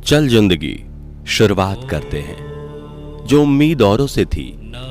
चल जिंदगी शुरुआत करते हैं, जो उम्मीद औरों से थी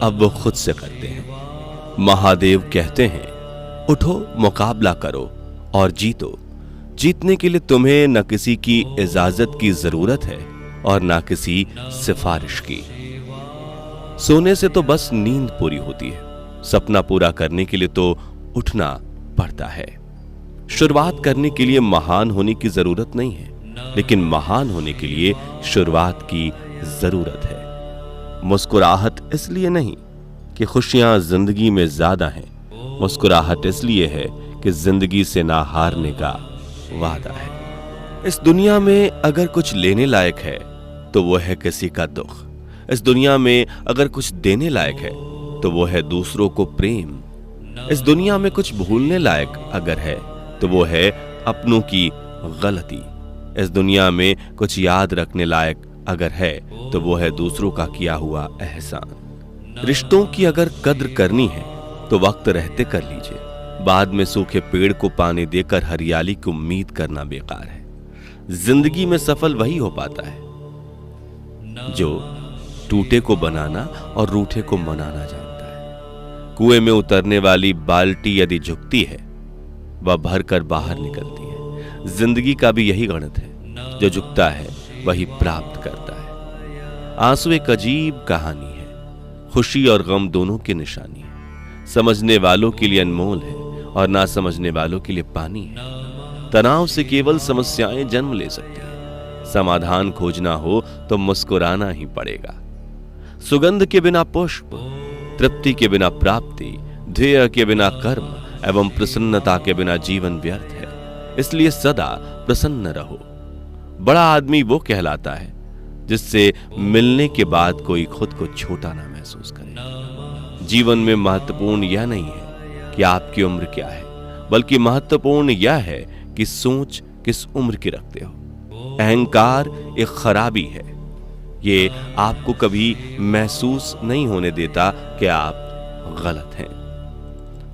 अब वो खुद से करते हैं। महादेव कहते हैं उठो मुकाबला करो और जीतो। जीतने के लिए तुम्हें न किसी की इजाजत की जरूरत है और न किसी सिफारिश की। सोने से तो बस नींद पूरी होती है, सपना पूरा करने के लिए तो उठना पड़ता है। शुरुआत करने के लिए महान होने की जरूरत नहीं है, लेकिन महान होने के लिए शुरुआत की जरूरत है। मुस्कुराहट इसलिए नहीं कि खुशियां जिंदगी में ज्यादा हैं, मुस्कुराहट इसलिए है कि जिंदगी से ना हारने का वादा है। इस दुनिया में अगर कुछ लेने लायक है तो वो है किसी का दुख। इस दुनिया में अगर कुछ देने लायक है तो वो है दूसरों को प्रेम। इस दुनिया में कुछ भूलने लायक अगर है तो वो है अपनों की गलती। इस दुनिया में कुछ याद रखने लायक अगर है तो वो है दूसरों का किया हुआ एहसान। रिश्तों की अगर कद्र करनी है तो वक्त रहते कर लीजिए। बाद में सूखे पेड़ को पानी देकर हरियाली की उम्मीद करना बेकार है। जिंदगी में सफल वही हो पाता है जो टूटे को बनाना और रूठे को मनाना जानता है। कुएं में उतरने वाली बाल्टी यदि झुकती है वह भरकर बाहर निकलती है। जिंदगी का भी यही गणित है, जो झुकता है वही प्राप्त करता है। आंसू एक अजीब कहानी है, खुशी और गम दोनों की निशानी है। समझने वालों के लिए अनमोल है और ना समझने वालों के लिए पानी है। तनाव से केवल समस्याएं जन्म ले सकती हैं। समाधान खोजना हो तो मुस्कुराना ही पड़ेगा। सुगंध के बिना पुष्प, तृप्ति के बिना प्राप्ति, ध्येय के बिना कर्म एवं प्रसन्नता के बिना जीवन व्यर्थ है। इसलिए सदा प्रसन्न रहो। बड़ा आदमी वो कहलाता है जिससे मिलने के बाद कोई खुद को छोटा ना महसूस करे। जीवन में महत्वपूर्ण यह नहीं है कि आपकी उम्र क्या है, बल्कि महत्वपूर्ण यह है कि सोच किस उम्र की रखते हो। अहंकार एक खराबी है, ये आपको कभी महसूस नहीं होने देता कि आप गलत हैं।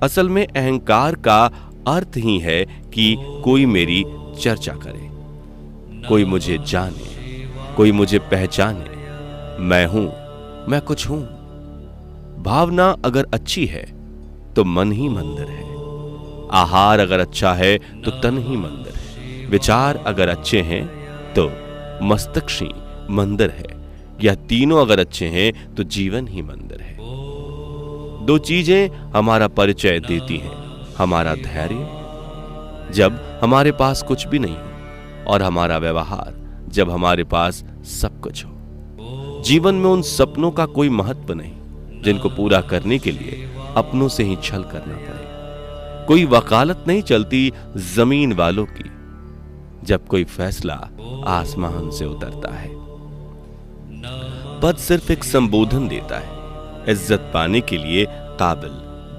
असल में अहंकार का अर्थ ही है कि कोई मेरी चर्चा करे, कोई मुझे जाने, कोई मुझे पहचाने। मैं हूं, मैं कुछ हूं। भावना अगर अच्छी है तो मन ही मंदिर है। आहार अगर अच्छा है तो तन ही मंदिर है। विचार अगर अच्छे हैं तो मस्तिष्क ही मंदिर है। यह तीनों अगर अच्छे हैं तो जीवन ही मंदिर है। दो चीजें हमारा परिचय देती हैं, हमारा धैर्य जब हमारे पास कुछ भी नहीं हो और हमारा व्यवहार जब हमारे पास सब कुछ हो। जीवन में उन सपनों का कोई महत्व नहीं जिनको पूरा करने के लिए अपनों से ही छल करना पड़े। कोई वकालत नहीं चलती जमीन वालों की जब कोई फैसला आसमान से उतरता है। पद सिर्फ एक संबोधन देता है, इज्जत पाने के लिए काबिल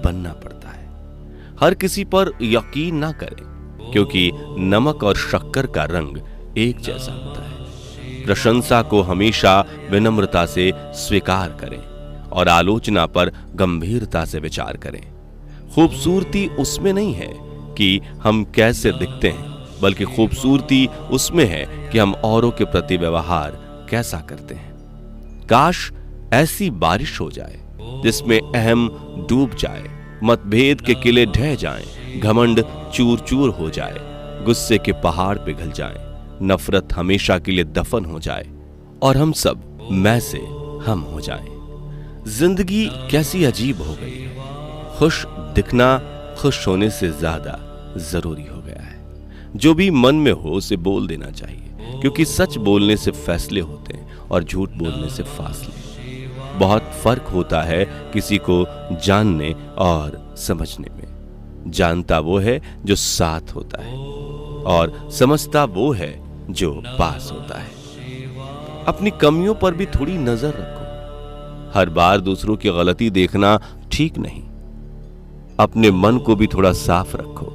बनना पड़ता है। हर किसी पर यकीन ना करें, क्योंकि नमक और शक्कर का रंग एक जैसा होता है। प्रशंसा को हमेशा विनम्रता से स्वीकार करें और आलोचना पर गंभीरता से विचार करें। खूबसूरती उसमें नहीं है कि हम कैसे दिखते हैं, बल्कि खूबसूरती उसमें है कि हम औरों के प्रति व्यवहार कैसा करते हैं। काश ऐसी बारिश हो जाए जिसमें अहम डूब जाए, मतभेद के किले ढह जाएं, घमंड चूर चूर हो जाए, गुस्से के पहाड़ पिघल जाएं, नफरत हमेशा के लिए दफन हो जाए और हम सब मैं से हम हो जाएं। जिंदगी कैसी अजीब हो गई है। खुश दिखना खुश होने से ज्यादा जरूरी हो गया है। जो भी मन में हो उसे बोल देना चाहिए, क्योंकि सच बोलने से फैसले होते हैं और झूठ बोलने से फासले। बहुत फर्क होता है किसी को जानने और समझने में। जानता वो है जो साथ होता है और समझता वो है जो पास होता है। अपनी कमियों पर भी थोड़ी नजर रखो। हर बार दूसरों की गलती देखना ठीक नहीं। अपने मन को भी थोड़ा साफ रखो।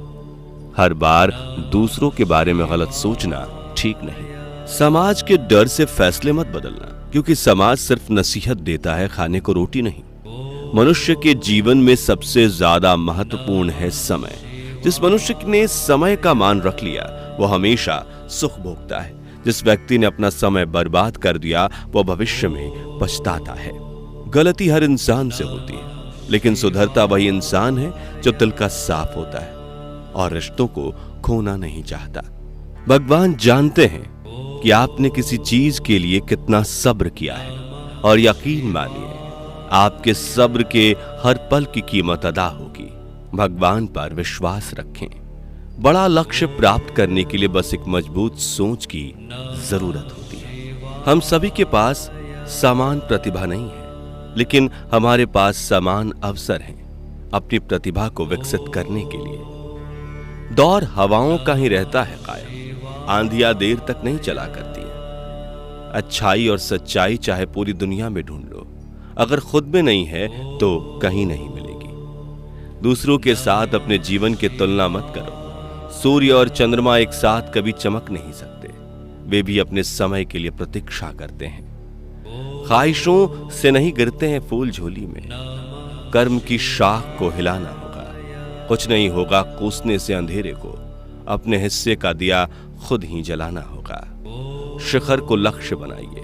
हर बार दूसरों के बारे में गलत सोचना ठीक नहीं। समाज के डर से फैसले मत बदलना, क्योंकि समाज सिर्फ नसीहत देता है, खाने को रोटी नहीं। मनुष्य के जीवन में सबसे ज्यादा महत्वपूर्ण है समय। जिस मनुष्य ने समय का मान रख लिया वो हमेशा सुख भोगता है। जिस व्यक्ति ने अपना समय बर्बाद कर दिया वो भविष्य में पछताता है। गलती हर इंसान से होती है, लेकिन सुधरता वही इंसान है जो दिल का साफ होता है और रिश्तों को खोना नहीं चाहता। भगवान जानते हैं कि आपने किसी चीज के लिए कितना सब्र किया है, और यकीन मानिए आपके सब्र के हर पल की कीमत अदा होगी। भगवान पर विश्वास रखें। बड़ा लक्ष्य प्राप्त करने के लिए बस एक मजबूत सोच की जरूरत होती है। हम सभी के पास समान प्रतिभा नहीं है, लेकिन हमारे पास समान अवसर हैं अपनी प्रतिभा को विकसित करने के लिए। दौर हवाओं का ही रहता है कायम, आंधियां देर तक नहीं चला करती है। अच्छाई और सच्चाई चाहे पूरी दुनिया में ढूंढ लो, अगर खुद में नहीं है तो कहीं नहीं मिलेगी। दूसरों के साथ अपने जीवन की तुलना मत करो। सूर्य और चंद्रमा एक साथ कभी चमक नहीं सकते, वे भी अपने समय के लिए प्रतीक्षा करते हैं। ख्वाहिशों से नहीं गिरते हैं फूल झोली में, कर्म की शाख को हिलाना होगा। कुछ नहीं होगा कोसने से अंधेरे को, अपने हिस्से का दिया खुद ही जलाना होगा। शिखर को लक्ष्य बनाइए,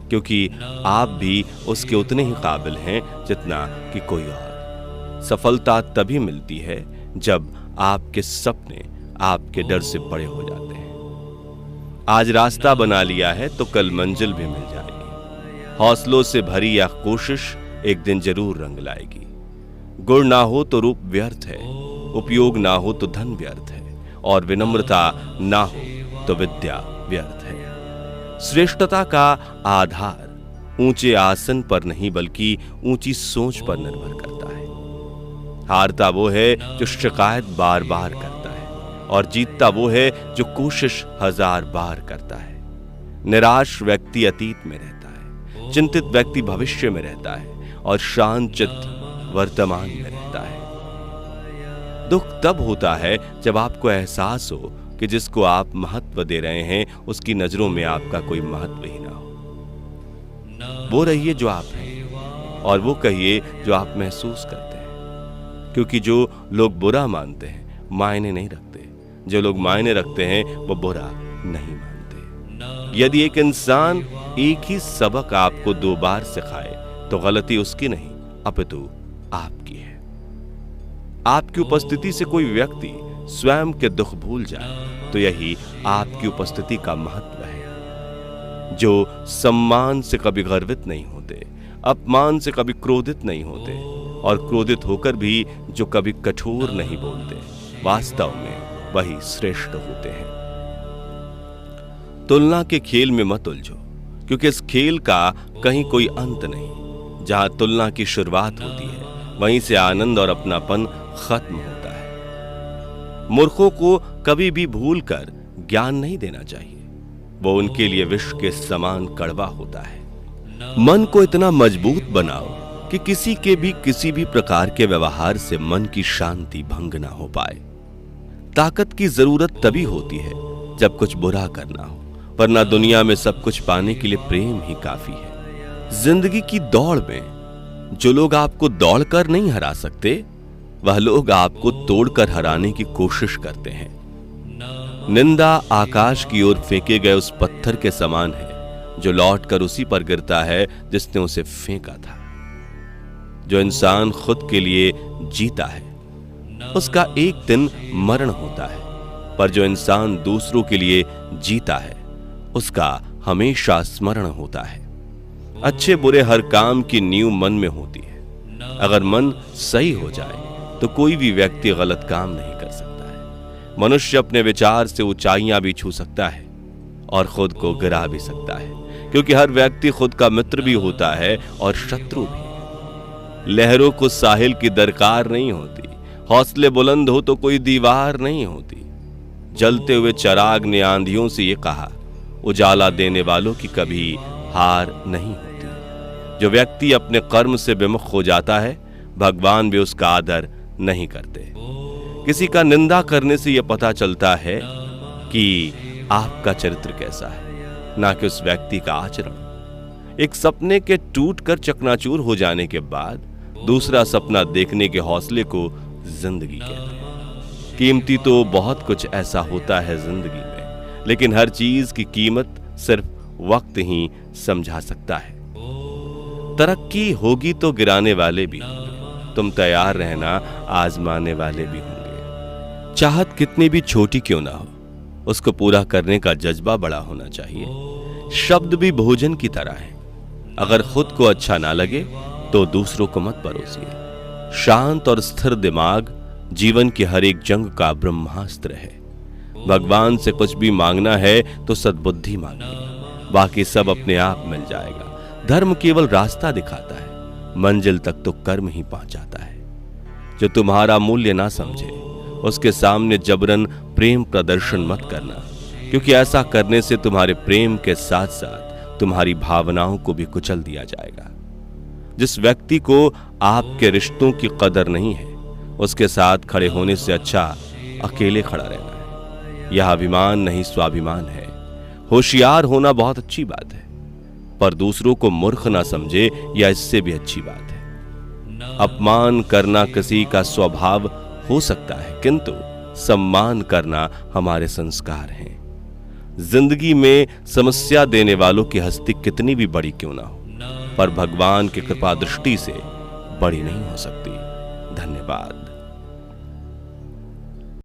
क्योंकि आप भी उसके उतने ही काबिल हैं जितना कि कोई और। सफलता तभी मिलती है जब आपके सपने आपके डर से बड़े हो जाते हैं। आज रास्ता बना लिया है तो कल मंजिल भी मिल जाएगी। हौसलों से भरी यह कोशिश एक दिन जरूर रंग लाएगी। गुण ना हो तो रूप व्यर्थ है, उपयोग ना हो तो धन व्यर्थ है, और विनम्रता ना हो तो विद्या व्यर्थ है। श्रेष्ठता का आधार ऊंचे आसन पर नहीं बल्कि ऊंची सोच पर निर्भर करता है। हारता वो है जो शिकायत बार बार करता है, और जीतता वो है जो कोशिश 1000 बार करता है। निराश व्यक्ति अतीत में रहता है, चिंतित व्यक्ति भविष्य में रहता है, और शांत चित्त वर्तमान में रहता है। दुख तब होता है जब आपको एहसास हो कि जिसको आप महत्व दे रहे हैं उसकी नजरों में आपका कोई महत्व ही ना हो। वो रहिए जो आप हैं, और वो कहिए जो आप महसूस करते हैं, क्योंकि जो लोग बुरा मानते हैं मायने नहीं रखते, जो लोग मायने रखते हैं वो बुरा नहीं मानते। यदि एक इंसान एक ही सबक आपको 2 बार सिखाए तो गलती उसकी नहीं अपितु आपकी है। आपकी उपस्थिति से कोई व्यक्ति स्वयं के दुख भूल जाए तो यही आपकी उपस्थिति का महत्व है। जो सम्मान से कभी गर्वित नहीं होते, अपमान से कभी क्रोधित नहीं होते, और क्रोधित होकर भी जो कभी कठोर नहीं बोलते, वास्तव में वही श्रेष्ठ होते हैं। तुलना के खेल में मत उलझो, क्योंकि इस खेल का कहीं कोई अंत नहीं। जहां तुलना की शुरुआत होती है वहीं से आनंद और अपनापन खत्म होता है। मूर्खों को कभी भी भूलकर ज्ञान नहीं देना चाहिए, वो उनके लिए विष के समान कड़वा होता है। मन को इतना मजबूत बनाओ कि किसी के भी किसी भी प्रकार के व्यवहार से मन की शांति भंग ना हो पाए। ताकत की जरूरत तभी होती है जब कुछ बुरा करना हो, वरना दुनिया में सब कुछ पाने के लिए प्रेम ही काफी है। जिंदगी की दौड़ में जो लोग आपको दौड़कर नहीं हरा सकते, वह लोग आपको तोड़कर हराने की कोशिश करते हैं। निंदा आकाश की ओर फेंके गए उस पत्थर के समान है जो लौटकर उसी पर गिरता है जिसने उसे फेंका था। जो इंसान खुद के लिए जीता है उसका एक दिन मरण होता है, पर जो इंसान दूसरों के लिए जीता है उसका हमेशा स्मरण होता है। अच्छे बुरे हर काम की नींव मन में होती है। अगर मन सही हो जाए तो कोई भी व्यक्ति गलत काम नहीं कर सकता है। मनुष्य अपने विचार से ऊंचाइयां भी छू सकता है और खुद को गिरा भी सकता है, क्योंकि हर व्यक्ति खुद का मित्र भी होता है और शत्रु भी। लहरों को साहिल की दरकार नहीं होती, हौसले बुलंद हो तो कोई दीवार नहीं होती। जलते हुए चिराग ने आंधियों से ये कहा, उजाला देने वालों की कभी हार नहीं होती। जो व्यक्ति अपने कर्म से विमुख हो जाता है, भगवान भी उसका आदर नहीं करते। किसी का निंदा करने से यह पता चलता है कि आपका चरित्र कैसा है, ना कि उस व्यक्ति का आचरण। एक सपने के टूटकर चकनाचूर हो जाने के बाद दूसरा सपना देखने के हौसले को जिंदगी कहते हैं। कीमती तो बहुत कुछ ऐसा होता है जिंदगी में, लेकिन हर चीज की कीमत सिर्फ वक्त ही समझा सकता है। तरक्की होगी तो गिराने वाले भी होंगे, तुम तैयार रहना, आजमाने वाले भी होंगे। चाहत कितनी भी छोटी क्यों ना हो, उसको पूरा करने का जज्बा बड़ा होना चाहिए। शब्द भी भोजन की तरह है, अगर खुद को अच्छा ना लगे तो दूसरों को मत परोसिए। शांत और स्थिर दिमाग जीवन की हर एक जंग का ब्रह्मास्त्र है। भगवान से कुछ भी मांगना है तो सद्बुद्धि मांगिए, बाकी सब अपने आप मिल जाएगा। धर्म केवल रास्ता दिखाता है, मंजिल तक तो कर्म ही पहुंचाता है। जो तुम्हारा मूल्य ना समझे उसके सामने जबरन प्रेम प्रदर्शन मत करना, क्योंकि ऐसा करने से तुम्हारे प्रेम के साथ साथ तुम्हारी भावनाओं को भी कुचल दिया जाएगा। जिस व्यक्ति को आपके रिश्तों की कदर नहीं है, उसके साथ खड़े होने से अच्छा अकेले खड़ा रहना है। यह अभिमान नहीं स्वाभिमान है। होशियार होना बहुत अच्छी बात है, पर दूसरों को मूर्ख ना समझे यह इससे भी अच्छी बात है। अपमान करना किसी का स्वभाव हो सकता है, किंतु सम्मान करना हमारे संस्कार हैं। जिंदगी में समस्या देने वालों की हस्ती कितनी भी बड़ी क्यों ना हो, पर भगवान की कृपा दृष्टि से बड़ी नहीं हो सकती। धन्यवाद।